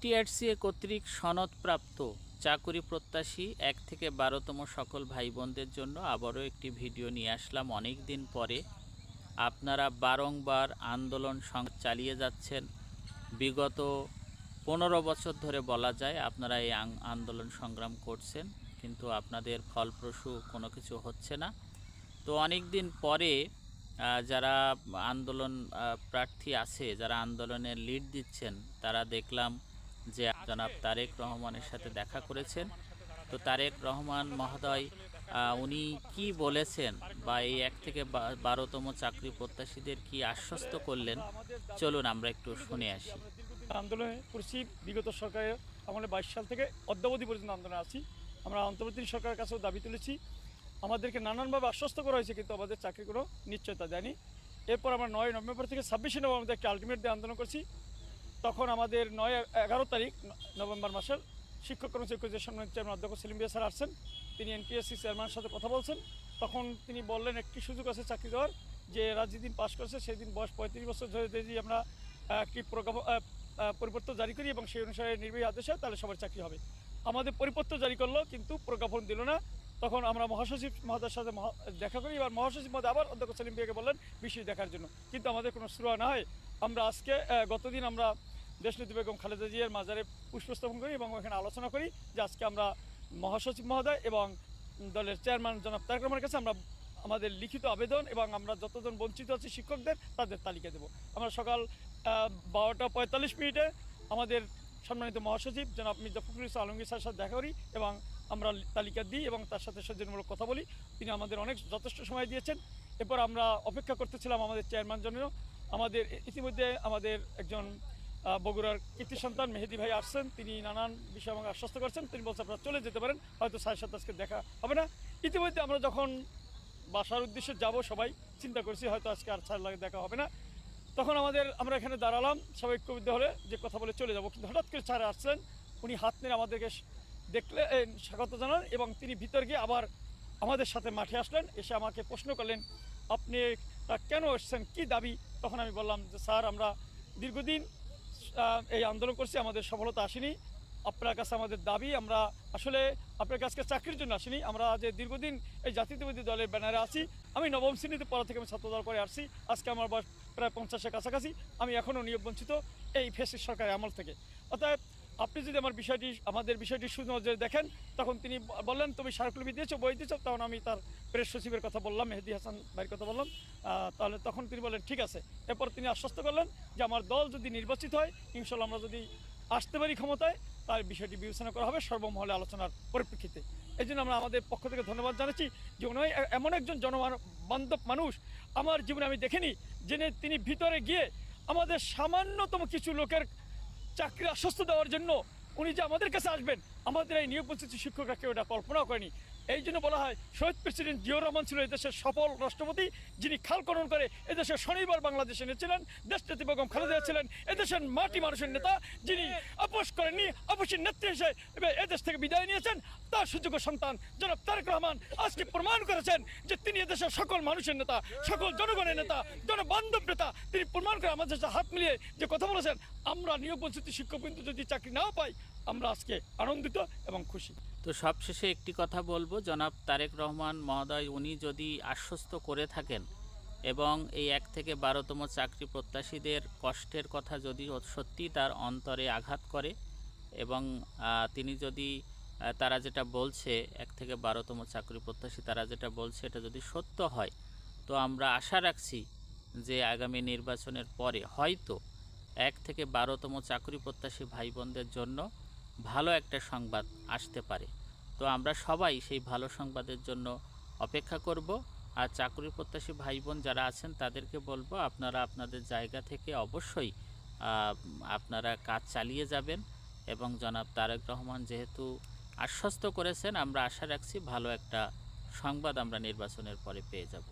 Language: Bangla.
এনটিআরসিএ কর্তৃক সনদপ্রাপ্ত চাকুরি প্রত্যাশী 1 থেকে 12তম সকল ভাই বোনদের জন্য আবারও একটি ভিডিও নিয়ে আসলাম অনেক দিন পরে। আপনারা বারংবার আন্দোলন চালিয়ে যাচ্ছেন, বিগত 15 বছর ধরে বলা যায় আপনারা এই আন্দোলন সংগ্রাম করছেন, কিন্তু আপনাদের ফলপ্রসূ কোনো কিছু হচ্ছে না। তো অনেক দিন পরে যারা আন্দোলন প্রার্থী আছে, যারা আন্দোলনের লিড দিচ্ছেন, তারা দেখলাম যে জনাব তারেক রহমানের সাথে দেখা করেছেন। তো তারেক রহমান মহোদয় উনি কি বলেছেন বা এই 1 থেকে 12তম চাকরি প্রত্যাশীদের কি আশ্বস্ত করলেন, চলুন আমরা একটু শুনে আসি। আন্দোলনে করছি বিগত সরকারের আমাদের 22 সাল থেকে অদ্যাবধি পর্যন্ত আন্দোলনে আছি। আমরা অন্তর্বর্তী সরকারের কাছেও দাবি তুলেছি, আমাদেরকে নানানভাবে আশ্বস্ত করা হয়েছে, কিন্তু আমাদের চাকরি কোনো নিশ্চয়তা দেয়নি। এরপর আমরা 9 নভেম্বর থেকে 26 নভেম্বর আমাদের একটা আলটিমেট দিয়ে আন্দোলন করছি। তখন আমাদের 9-11 তারিখ নভেম্বর মাসের শিক্ষক কর্মচারী ঐক্যের সম্মানিত চেয়ারম্যান অধ্যক্ষ সেলিম বিয়া স্যার আসছেন। তিনি এনটিএসসি চেয়ারম্যানের সাথে কথা বলছেন। তখন তিনি বললেন একটি সুযোগ আছে চাকরি দেওয়ার, যে এরা যেদিন পাশ করেছে সেদিন বয়স 35 বছর ধরে যদি আমরা একটি পরিপত্র জারি করি এবং সেই অনুসারে নির্বাহী আদেশ হয়, তাহলে সবার চাকরি হবে। আমাদের পরিপত্র জারি করলো, কিন্তু প্রজ্ঞাপন দিল না। তখন আমরা মহাসচিব মহোদয়ের সাথে দেখা করি। এবার মহাসচিব মহোদয় আবার অধ্যক্ষ সেলিম বিয়াকে বললেন বিষয় দেখার জন্য, কিন্তু আমাদের কোনো সুরা না হয় আমরা আজকে গতদিন আমরা দেশনেত্রী বেগম খালেদা জিয়ার মাজারে পুষ্পস্থাপন করি এবং ওখানে আলোচনা করি যে আজকে আমরা মহাসচিব মহোদয় এবং দলের চেয়ারম্যান জনাব তারেক রহমানের কাছে আমরা আমাদের লিখিত আবেদন এবং আমরা যতজন বঞ্চিত আছি শিক্ষকদের, তাদের তালিকা দেব। আমরা সকাল 12টা 45 আমাদের সম্মানিত মহাসচিব জনাব মির্জা ফখরুল ইসলাম আলমগীর স্যারের সাথে দেখা করি এবং আমরা তালিকা দিই এবং তার সাথে সৌজন্যমূলক কথা বলি। তিনি আমাদের অনেক যথেষ্ট সময় দিয়েছেন। এরপর আমরা অপেক্ষা করতেছিলাম আমাদের চেয়ারম্যান জন্য। আমাদের ইতিমধ্যে আমাদের একজন বগুড়ার কীর্তি সন্তান মেহেদি ভাই আসছেন, তিনি নানান বিষয়ে আমাকে আশ্বস্ত করছেন। তিনি বলছেন আপনারা চলে যেতে পারেন, হয়তো 7:30 আজকে দেখা হবে না। ইতিমধ্যে আমরা যখন বাসার উদ্দেশ্যে যাব, সবাই চিন্তা করছি হয়তো আজকে আর স্যার লাগে দেখা হবে না। তখন আমরা এখানে দাঁড়ালাম সবাই ঐক্যবদ্ধ হলে যে কথা বলে চলে যাব, কিন্তু হঠাৎ করে স্যার আসছেন। উনি হাত নেড়ে আমাদেরকে দেখলে স্বাগত জানান এবং তিনি ভিতর গিয়ে আবার আমাদের সাথে মাঠে আসলেন। এসে আমাকে প্রশ্ন করলেন আপনি কেন এসছেন, কি দাবি? তখন আমি বললাম যে স্যার আমরা দীর্ঘদিন এই আন্দোলন করছি, আমাদের সফলতা আসেনি। আপনার কাছে আমাদের দাবি, আমরা আসলে আপনার কাছে চাকরির জন্য আসিনি। আমরা যে দীর্ঘদিন এই জাতীয়তাবাদী দলের ব্যানারে আছি। আমি 9ম শ্রেণীতে পড়া থেকে আমি ছাত্রদল করে আসছি। আজকে আমার বয়স প্রায় 50-এর কাছাকাছি। আমি এখনও নিয়োগ বঞ্চিত এই ফ্যাসিস্ট সরকারের আমল থেকে। অর্থাৎ আপনি যদি আমাদের বিষয়টি সুনজরে দেখেন, তখন তিনি বললেন তুমি স্মারকলিপি দিয়েছো, বই দিয়েছো। তখন আমি তার প্রেস সচিবের কথা বললাম, মেহেদি হাসান ভাইয়ের কথা বললাম। তাহলে তখন তিনি বললেন ঠিক আছে। এরপর তিনি আশ্বস্ত করলেন যে আমার দল যদি নির্বাচিত হয়, ইনশাল্লাহ আমরা যদি আসতে পারি ক্ষমতায়, তার বিষয়টি বিবেচনা করা হবে সর্বমহলে আলোচনার পরিপ্রেক্ষিতে। এই জন্য আমরা আমাদের পক্ষ থেকে ধন্যবাদ জানাচ্ছি যে উনি এমন একজন জনবান্ধব মানুষ আমার জীবনে আমি দেখিনি, যিনি তিনি ভিতরে গিয়ে আমাদের সামান্যতম কিছু লোকের চাকরি আশ্বস্ত দেওয়ার জন্য উনি যে আমাদের কাছে আসবেন, আমাদের এই নিয়োগ বঞ্চিত শিক্ষকরা কেউ এটা কল্পনাও করেনি। এই জন্য বলা হয় শহীদ প্রেসিডেন্ট জিয়াউর রহমান ছিল এদেশের সফল রাষ্ট্রপতি, যিনি খাল খনন করে এদেশের স্বনির্ভর বাংলাদেশে এনেছিলেন। দেশনেত্রী বেগম খালেদা জিয়া ছিলেন এদেশের মাটি মানুষের নেতা, যিনি আপোষ করেননি, আপোষের নেত্রী হিসেবে এদেশ থেকে বিদায় নিয়েছেন। তার সুযোগ্য সন্তান জনাব তারেক রহমান আজকে প্রমাণ করেছেন যে তিনি এদেশের সকল মানুষের নেতা, সকল জনগণের নেতা, জনবান্ধব নেতা। তিনি প্রমাণ করে আমাদের সাথে হাত মিলিয়ে যে কথা বলেছেন, আমরা নিয়োগ বঞ্চিত শিক্ষক কিন্তু যদি চাকরি নাও পাই, আমরা আজকে আনন্দিত এবং খুশি। তো সবশেষে একটি কথা বলবো, জনাব তারেক রহমান মহোদয় উনি যদি আশ্বস্ত করে থাকেন এবং এই 1 থেকে 12তম চাকরি প্রত্যাশীদের কষ্টের কথা যদি সত্যি তার অন্তরে আঘাত করে এবং তিনি যদি তারা যেটা বলছে 1 থেকে 12তম চাকরি প্রত্যাশী তারা যেটা বলছে এটা যদি সত্য হয়, তো আমরা আশা রাখছি যে আগামী নির্বাচনের পরে হয়তো 1 থেকে 12তম চাকরি প্রত্যাশী ভাই বোনদের জন্য ভালো একটা সংবাদ আসতে পারে। তো আমরা সবাই সেই ভালো সংবাদের জন্য অপেক্ষা করব। আর চাকরি প্রত্যাশী ভাই বোন যারা আছেন তাদেরকে বলবো আপনারা আপনাদের জায়গা থেকে অবশ্যই আপনারা কাজ চালিয়ে যাবেন এবং জনাব তারেক রহমান যেহেতু আশ্বস্ত করেছেন, আমরা আশা রাখছি ভালো একটা সংবাদ আমরা নির্বাচনের পরে পেয়ে যাব।